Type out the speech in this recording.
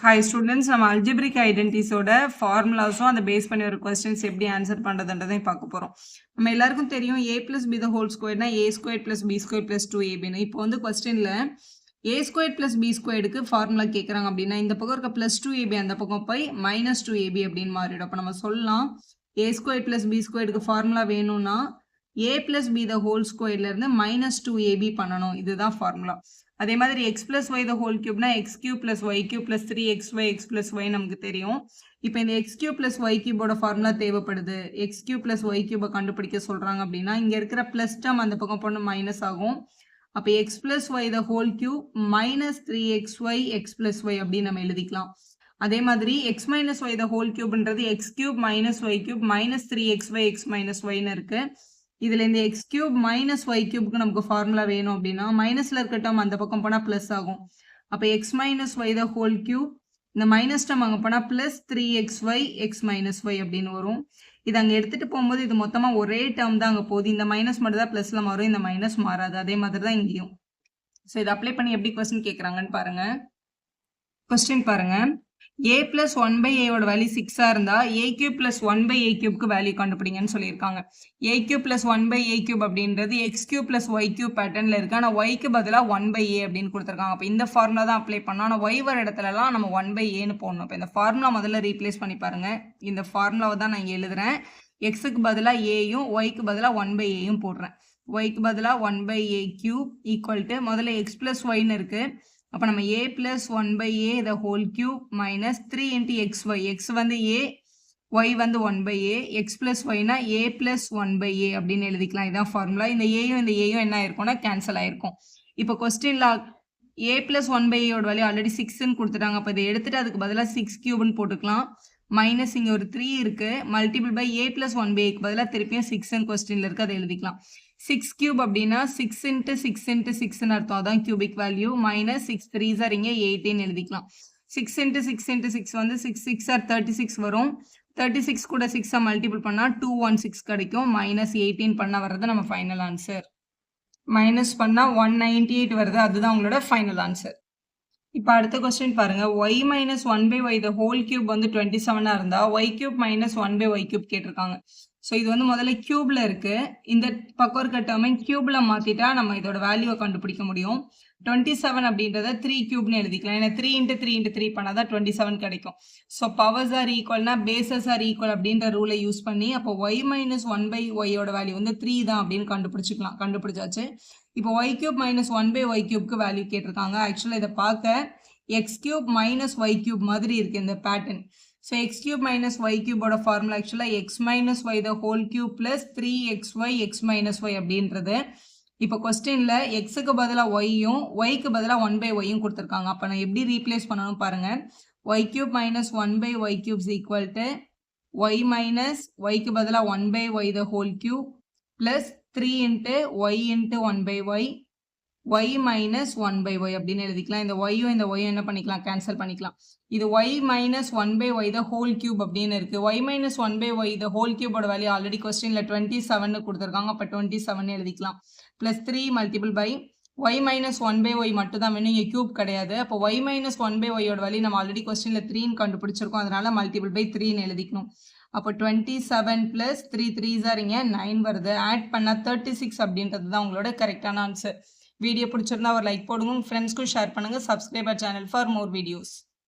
Hi students, நம்ம algebraic ஐடென்டிஸோட ஃபார்முலாஸும் அதை base பண்ணி ஒரு கொஸ்டின்ஸ் எப்படி ஆன்சர் பண்ணுறதுன்றதையும் பார்க்க போகிறோம். நம்ம எல்லாருக்கும் தெரியும் a + b the whole squareனா a² + b² + 2ab. இப்போ வந்து கொஸ்டினில் a² + b²க்கு ஃபார்முலா கேட்குறாங்க அப்படின்னா இந்த பக்கம் இருக்க +2ab அந்த பக்கம் போய் -2ab அப்படின்னு மாறிடும். அப்போ நம்ம சொல்லலாம் a² + b²க்கு ஃபார்முலா வேணும்னா a + b the whole squareலேருந்து -2ab பண்ணணும். இதுதான் ஃபார்முலா. அதே மாதிரி x + y the whole cubeனா x³ + y³ + 3xy x + y நமக்கு தெரியும். இப்போ இந்த x³ + y³ ஃபார்முலா தேவைப்படுது. x³ + y³ கண்டுபிடிக்க சொல்றாங்க அப்படின்னா இங்க இருக்கிற பிளஸ் டேர்ம் அந்த பக்கம் போன மைனஸ் ஆகும். அப்போ x + y the whole cube -3xy x + y அப்படின்னு நம்ம எழுதிக்கலாம். அதே மாதிரி x - y the whole cubeன்றது x³ - y³ -3xy x - yன்னு இருக்கு. இதுல இந்த x³ - y³ நமக்கு ஃபார்முலா வேணும் அப்படின்னா மைனஸ்ல இருக்க டேர்ம் அந்த பக்கம் போனா பிளஸ் ஆகும். அப்ப x - y the whole cube இந்த மைனஸ் டேர்ம் அங்க போனா +3xy x - y அப்படின்னு வரும். இது அங்க எடுத்துட்டு போகும்போது இது மொத்தமா ஒரே டேர்ம் தான் அங்க போகுது. இந்த மைனஸ் மட்டும் தான் பிளஸ்ல மாறும், இந்த மைனஸ் மாறாது. அதே மாதிரி தான் இங்கேயும். ஸோ இதை அப்ளை பண்ணி எப்படி கொஸ்டின் கேட்குறாங்கன்னு பாருங்க. கொஸ்டின் பாருங்க. a + 1/a ஓட வேல்யூ 6 இருந்தா a³ + 1/a³ வேல்யூ கண்டுபிடிங்கன்னு சொல்லியிருக்காங்க. a³ + 1/a³ அப்படின்றது x³ + y³ பேட்டர்ன்ல இருக்கு. ஆனால் yக்கு பதிலாக 1/a அப்படின்னு கொடுத்துருக்காங்க. அப்போ இந்த ஃபார்முலா தான் அப்ளை பண்ணோம். ஆனால் y வர இடத்துலலாம் நம்ம 1/aன்னு போடணும். இப்போ இந்த ஃபார்முலா முதல்ல ரீப்ளேஸ் பண்ணி பாருங்க. இந்த ஃபார்முலாவை தான் நான் இங்கே எழுதுறேன். xக்கு பதிலாக aயும் yக்கு பதிலாக 1/aயும் போடுறேன். yக்கு பதிலாக 1/a³ ஈக்குவல் முதல்ல x + yன்னு இருக்கு. அப்போ நம்ம a + 1/a the whole cube -3 × xy. x வந்து a, y வந்து 1/a, x + yனா a + 1/a அப்படின்னு எழுதிக்கலாம். இதான் ஃபார்முலா. இந்த ஏயும் இந்த ஏயும் என்ன ஆயிருக்கும்னா கேன்சல் ஆயிருக்கும். இப்போ கொஸ்டின்ல a + 1/a ஓட வேல்யூ ஆல்ரெடி 6ன்னு கொடுத்துட்டாங்க. அப்போ இதை எடுத்துட்டு அதுக்கு பதிலாக 6³ போட்டுக்கலாம். மைனஸ் இங்கே ஒரு 3 இருக்கு. மல்டிபிள் பை a + 1/aக்கு பதிலாக திருப்பியும் 6ன்னு கொஸ்டின்ல இருக்கு, அதை எழுதிக்கலாம். 6³ அப்படின்னா 6 × 6 × 6ன்னு அர்த்தம். அதான் கியூபிக் வேல்யூ. -6 3s are இங்கே 18 எழுதிக்கலாம். 6 × 6 × 6 வந்து 6 6 are 36 வரும். 36 கூட 6 மல்டிபிள் பண்ணா 216 கிடைக்கும். -18 பண்ண வர்றது நம்ம ஃபைனல் ஆன்சர். மைனஸ் பண்ணா 198 வருது. அதுதான் உங்களோட ஃபைனல் ஆன்சர். இப்போ அடுத்த கொஸ்டின் பாருங்க. y - 1/y the whole cube வந்து 27 இருந்தா y³ - 1/y³ கேட்டிருக்காங்க. ஸோ இது வந்து முதல்ல கியூப்ல இருக்கு. இந்த பக்கம் இருக்க டேர்மை கியூப்ல மாத்திட்டா நம்ம இதோட வேல்யூவை கண்டுபிடிக்க முடியும். 27 அப்படின்றத 3³ எழுதிக்கலாம். ஏன்னா 3 × 3 × 3 பண்ணாதான் 27 கிடைக்கும். ஸோ பவர்ஸ் ஆர் ஈக்குவல்னா பேசஸ் ஆர் ஈக்குவல் அப்படின்ற ரூலை யூஸ் பண்ணி அப்போ y - 1/y வேல்யூ வந்து 3 தான் அப்படின்னு கண்டுபிடிச்சிக்கலாம். கண்டுபிடிச்சாச்சு. இப்போ y³ - 1/y³ வேல்யூ கேட்டிருக்காங்க. ஆக்சுவலாக இதை பார்க்க x³ - y³ மாதிரி இருக்கு இந்த pattern. So x³ - y³ formula ஆக்சுவலாக x - y the whole cube plus 3xy x - y அப்படின்றது. இப்போ கொஸ்டின்ல xக்கு பதிலாக yயும் yக்கு பதிலாக 1/yயும் கொடுத்துருக்காங்க. அப்போ நான் எப்படி ரீப்ளேஸ் பண்ணணும் பாருங்க. y³ - 1/y³ equal to y - yக்கு பதிலாக 1/y the whole cube plus 3 × y × 1/y y - 1/y அப்படின்னு எழுதிக்கலாம். இந்த yயும் இந்த yயும் என்ன பண்ணிக்கலாம், கேன்சல் பண்ணிக்கலாம். இது y - 1/y the whole cube அப்படின்னு இருக்கு. y - 1/y the whole cube value already கொஸ்டின்ல 27 கொடுத்துருக்காங்க. அப்போ 27 எழுதிக்கலாம். Plus 3 multiple by y - 1/y மட்டும் தான் வேணும், இங்கே கியூப் கிடையாது. அப்போ y - 1/y வேல்யூ நம்ம ஆல்ரெடி கொஸ்டின்ல 3ன்னு கண்டுபிடிச்சிருக்கோம். அதனால மல்டிபிள் பை 3ன்னு எழுதிக்கணும். அப்போ 27 + 3 3s are இங்கே 9 வருது. ஆட் பண்ணால் 36 அப்படின்றது தான் உங்களோட கரெக்டான ஆன்சர். வீடியோ பிடிச்சிருந்தா ஒரு லைக் போடுங்க. உங்கள் ஃப்ரெண்ட்ஸ்க்கும் ஷேர் பண்ணுங்கள். Subscriber channel for more videos.